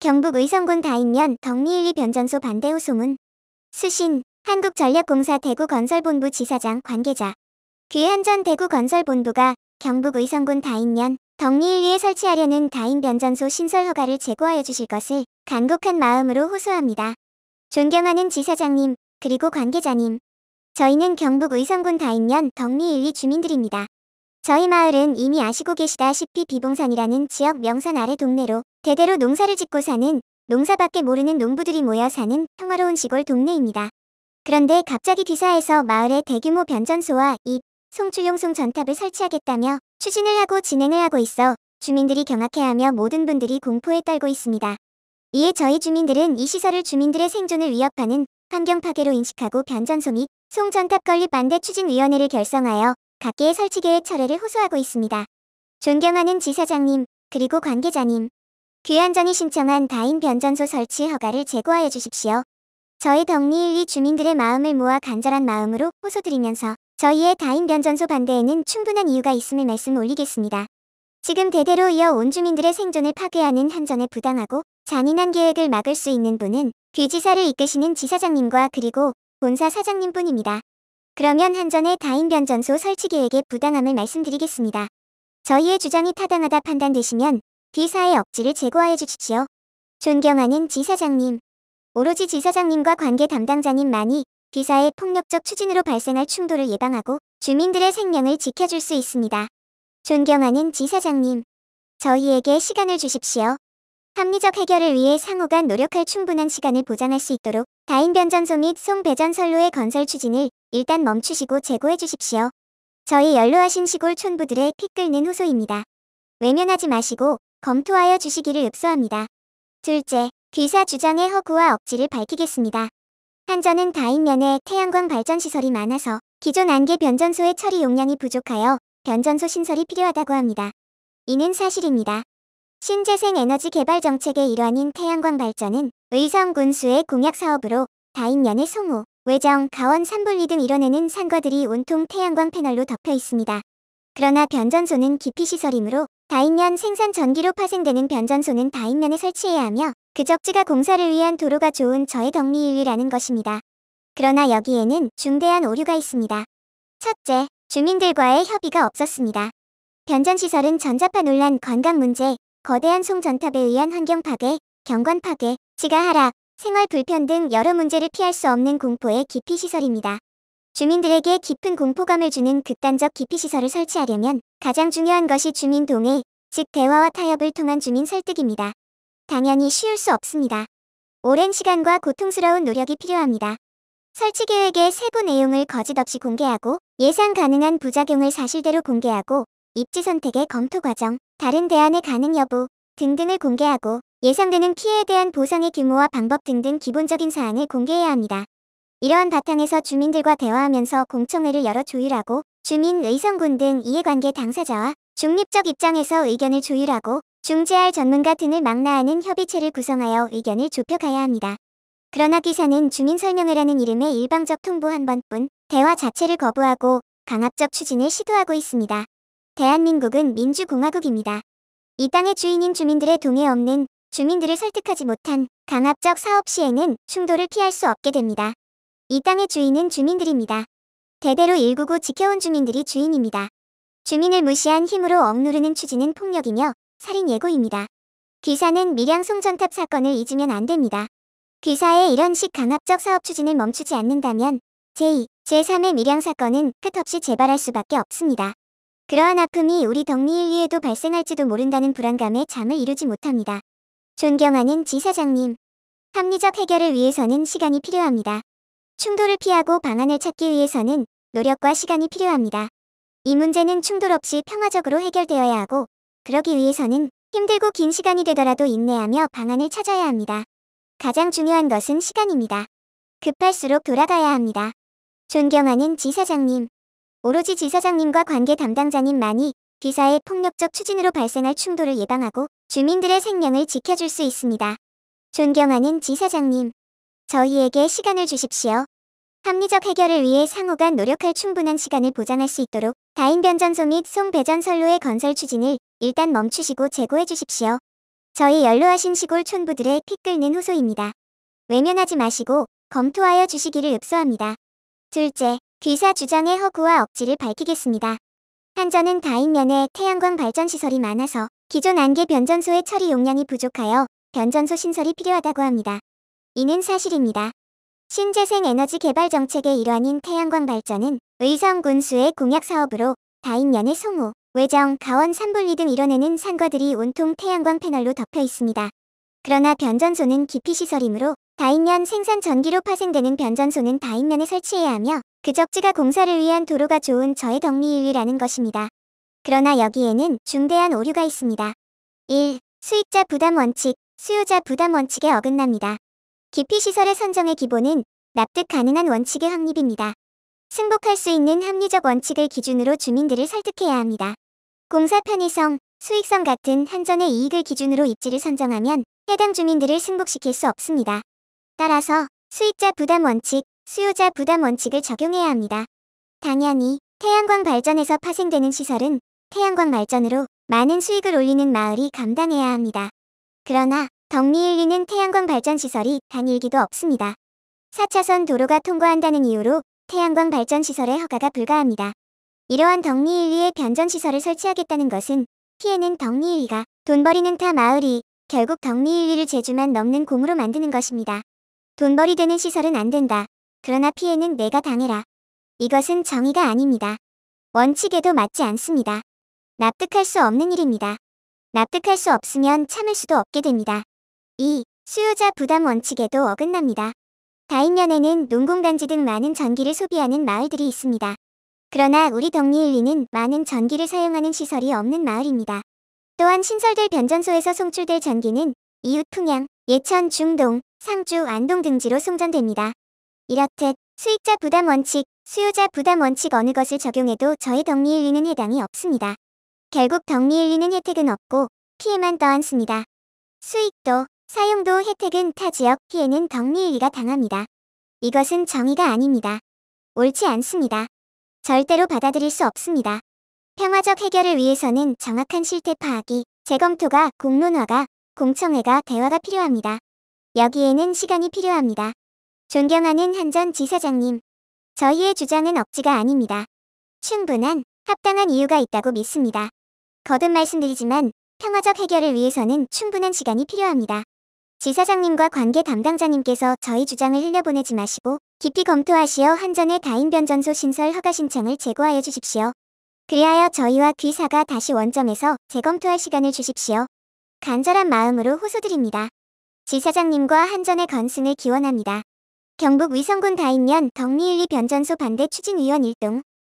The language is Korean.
경북 의성군 다인면 덕리1리 변전소 반대 호소문. 수신, 한국전력공사 대구건설본부 지사장 관계자. 귀한 전 대구건설본부가 경북 의성군 다인면 덕리1리에 설치하려는 다인 변전소 신설 허가를 제고하여 주실 것을 간곡한 마음으로 호소합니다. 존경하는 지사장님, 그리고 관계자님. 저희는 경북 의성군 다인면 덕리1리 주민들입니다. 저희 마을은 이미 아시고 계시다시피 비봉산이라는 지역 명산 아래 동네로 대대로 농사를 짓고 사는, 농사밖에 모르는 농부들이 모여 사는 평화로운 시골 동네입니다. 그런데 갑자기 기사에서 마을에 대규모 변전소와 송출용 송전탑을 설치하겠다며 추진을 하고 진행을 하고 있어 주민들이 경악해하며 모든 분들이 공포에 떨고 있습니다. 이에 저희 주민들은 이 시설을 주민들의 생존을 위협하는 환경 파괴로 인식하고 변전소 및 송전탑 건립 반대 추진위원회를 결성하여 각계의 설치 계획 철회를 호소하고 있습니다. 존경하는 지사장님, 그리고 관계자님. 귀한 전이 신청한 다인 변전소 설치 허가를 제고하여 주십시오. 저희 덕리1리 주민들의 마음을 모아 간절한 마음으로 호소드리면서 저희의 다인 변전소 반대에는 충분한 이유가 있음을 말씀 올리겠습니다. 지금 대대로 이어 온 주민들의 생존을 파괴하는 한전의 부당하고 잔인한 계획을 막을 수 있는 분은 귀지사를 이끄시는 지사장님과 그리고 본사 사장님뿐입니다. 그러면 한전의 다인 변전소 설치 계획의 부당함을 말씀드리겠습니다. 저희의 주장이 타당하다 판단되시면 B사의 억지를 제고하여 주십시오. 존경하는 지사장님. 오로지 지사장님과 관계 담당자님만이 B사의 폭력적 추진으로 발생할 충돌을 예방하고 주민들의 생명을 지켜줄 수 있습니다. 존경하는 지사장님. 저희에게 시간을 주십시오. 합리적 해결을 위해 상호간 노력할 충분한 시간을 보장할 수 있도록 다인 변전소 및 송배전선로의 건설 추진을 일단 멈추시고 제고해 주십시오. 저희 연로하신 시골 촌부들의 피 끓는 호소입니다. 외면하지 마시고 검토하여 주시기를 읍소합니다. 둘째, 귀사 주장의 허구와 억지를 밝히겠습니다. 한전은 다인면에 태양광 발전시설이 많아서 기존 안개 변전소의 처리 용량이 부족하여 변전소 신설이 필요하다고 합니다. 이는 사실입니다. 신재생 에너지 개발 정책의 일환인 태양광 발전은 의성군수의 공약 사업으로 다인면의 송호, 외정, 가원, 산분리 등 이뤄내는 산과들이 온통 태양광 패널로 덮여 있습니다. 그러나 변전소는 기피시설이므로 다인면 생산 전기로 파생되는 변전소는 다인면에 설치해야 하며 그 적지가 공사를 위한 도로가 좋은 저의 덕리1리라는 것입니다. 그러나 여기에는 중대한 오류가 있습니다. 첫째, 주민들과의 협의가 없었습니다. 변전시설은 전자파 논란, 건강 문제, 거대한 송전탑에 의한 환경 파괴, 경관 파괴, 지가 하락, 생활 불편 등 여러 문제를 피할 수 없는 공포의 기피시설입니다. 주민들에게 깊은 공포감을 주는 극단적 기피시설을 설치하려면 가장 중요한 것이 주민 동의, 즉 대화와 타협을 통한 주민 설득입니다. 당연히 쉬울 수 없습니다. 오랜 시간과 고통스러운 노력이 필요합니다. 설치 계획의 세부 내용을 거짓없이 공개하고 예상 가능한 부작용을 사실대로 공개하고 입지 선택의 검토 과정, 다른 대안의 가능 여부 등등을 공개하고 예상되는 피해에 대한 보상의 규모와 방법 등등 기본적인 사항을 공개해야 합니다. 이러한 바탕에서 주민들과 대화하면서 공청회를 열어 조율하고 주민, 의성군 등 이해관계 당사자와 중립적 입장에서 의견을 조율하고 중재할 전문가 등을 망라하는 협의체를 구성하여 의견을 좁혀가야 합니다. 그러나 기사는 주민 설명을 하는 이름의 일방적 통보 한 번뿐 대화 자체를 거부하고 강압적 추진을 시도하고 있습니다. 대한민국은 민주공화국입니다. 이 땅의 주인인 주민들의 동의 없는 주민들을 설득하지 못한 강압적 사업 시행은 충돌을 피할 수 없게 됩니다. 이 땅의 주인은 주민들입니다. 대대로 일구고 지켜온 주민들이 주인입니다. 주민을 무시한 힘으로 억누르는 추진은 폭력이며 살인 예고입니다. 귀사는 밀양 송전탑 사건을 잊으면 안 됩니다. 귀사의 이런 식 강압적 사업 추진을 멈추지 않는다면 제2, 제3의 밀양 사건은 끝없이 재발할 수밖에 없습니다. 그러한 아픔이 우리 덕리1리에도 발생할지도 모른다는 불안감에 잠을 이루지 못합니다. 존경하는 지사장님. 합리적 해결을 위해서는 시간이 필요합니다. 충돌을 피하고 방안을 찾기 위해서는 노력과 시간이 필요합니다. 이 문제는 충돌 없이 평화적으로 해결되어야 하고 그러기 위해서는 힘들고 긴 시간이 되더라도 인내하며 방안을 찾아야 합니다. 가장 중요한 것은 시간입니다. 급할수록 돌아가야 합니다. 존경하는 지사장님. 오로지 지사장님과 관계 담당자님만이 귀사의 폭력적 추진으로 발생할 충돌을 예방하고 주민들의 생명을 지켜줄 수 있습니다. 존경하는 지사장님. 저희에게 시간을 주십시오. 합리적 해결을 위해 상호간 노력할 충분한 시간을 보장할 수 있도록 다인 변전소 및 송배전선로의 건설 추진을 일단 멈추시고 제고해 주십시오. 저희 연로하신 시골 촌부들의 피 끓는 호소입니다. 외면하지 마시고 검토하여 주시기를 읍소합니다. 둘째, 귀사 주장의 허구와 억지를 밝히겠습니다. 한전은 다인면에 태양광 발전시설이 많아서 기존 안개 변전소의 처리 용량이 부족하여 변전소 신설이 필요하다고 합니다. 이는 사실입니다. 신재생 에너지 개발 정책의 일환인 태양광 발전은 의성 군수의 공약 사업으로 다인면의 송호, 외정, 가원, 산불리 등 이뤄내는 산과들이 온통 태양광 패널로 덮여 있습니다. 그러나 변전소는 기피시설이므로 다인면 생산 전기로 파생되는 변전소는 다인면에 설치해야 하며 그적지가 공사를 위한 도로가 좋은 저의 덕리일리라는 것입니다. 그러나 여기에는 중대한 오류가 있습니다. 1. 수익자 부담 원칙, 수요자 부담 원칙에 어긋납니다. 기피시설의 선정의 기본은 납득 가능한 원칙의 확립입니다. 승복할 수 있는 합리적 원칙을 기준으로 주민들을 설득해야 합니다. 공사 편의성, 수익성 같은 한전의 이익을 기준으로 입지를 선정하면 해당 주민들을 승복시킬 수 없습니다. 따라서 수익자 부담 원칙, 수요자 부담 원칙을 적용해야 합니다. 당연히 태양광 발전에서 파생되는 시설은 태양광 발전으로 많은 수익을 올리는 마을이 감당해야 합니다. 그러나 덕리일리는 태양광 발전 시설이 단 1기도 없습니다. 4차선 도로가 통과한다는 이유로 태양광 발전 시설의 허가가 불가합니다. 이러한 덕리일리에 변전시설을 설치하겠다는 것은 피해는 덕리일리가, 돈벌이는 타 마을이 결국 덕리일리를 제주만 넘는 공으로 만드는 것입니다. 돈벌이 되는 시설은 안 된다. 그러나 피해는 내가 당해라. 이것은 정의가 아닙니다. 원칙에도 맞지 않습니다. 납득할 수 없는 일입니다. 납득할 수 없으면 참을 수도 없게 됩니다. 2. 수요자 부담 원칙에도 어긋납니다. 다인면에는 농공단지 등 많은 전기를 소비하는 마을들이 있습니다. 그러나 우리 덕리일리는 많은 전기를 사용하는 시설이 없는 마을입니다. 또한 신설될 변전소에서 송출될 전기는 이웃 풍양, 예천, 중동, 상주, 안동 등지로 송전됩니다. 이렇듯 수익자 부담 원칙, 수요자 부담 원칙 어느 것을 적용해도 저희 덕리일리는 해당이 없습니다. 결국 덕리일리는 혜택은 없고 피해만 떠안습니다. 수익도, 사용도 혜택은 타 지역, 피해는 덕리일리가 당합니다. 이것은 정의가 아닙니다. 옳지 않습니다. 절대로 받아들일 수 없습니다. 평화적 해결을 위해서는 정확한 실태 파악이, 재검토가, 공론화가, 공청회가, 대화가 필요합니다. 여기에는 시간이 필요합니다. 존경하는 한전 지사장님, 저희의 주장은 억지가 아닙니다. 충분한, 합당한 이유가 있다고 믿습니다. 거듭 말씀드리지만 평화적 해결을 위해서는 충분한 시간이 필요합니다. 지사장님과 관계 담당자님께서 저희 주장을 흘려보내지 마시고 깊이 검토하시어 한전의 다인변전소 신설 허가 신청을 제고하여 주십시오. 그리하여 저희와 귀사가 다시 원점에서 재검토할 시간을 주십시오. 간절한 마음으로 호소드립니다. 지사장님과 한전의 건승을 기원합니다. 경북 위성군 다인면 덕리일리 변전소 반대 추진위원 1동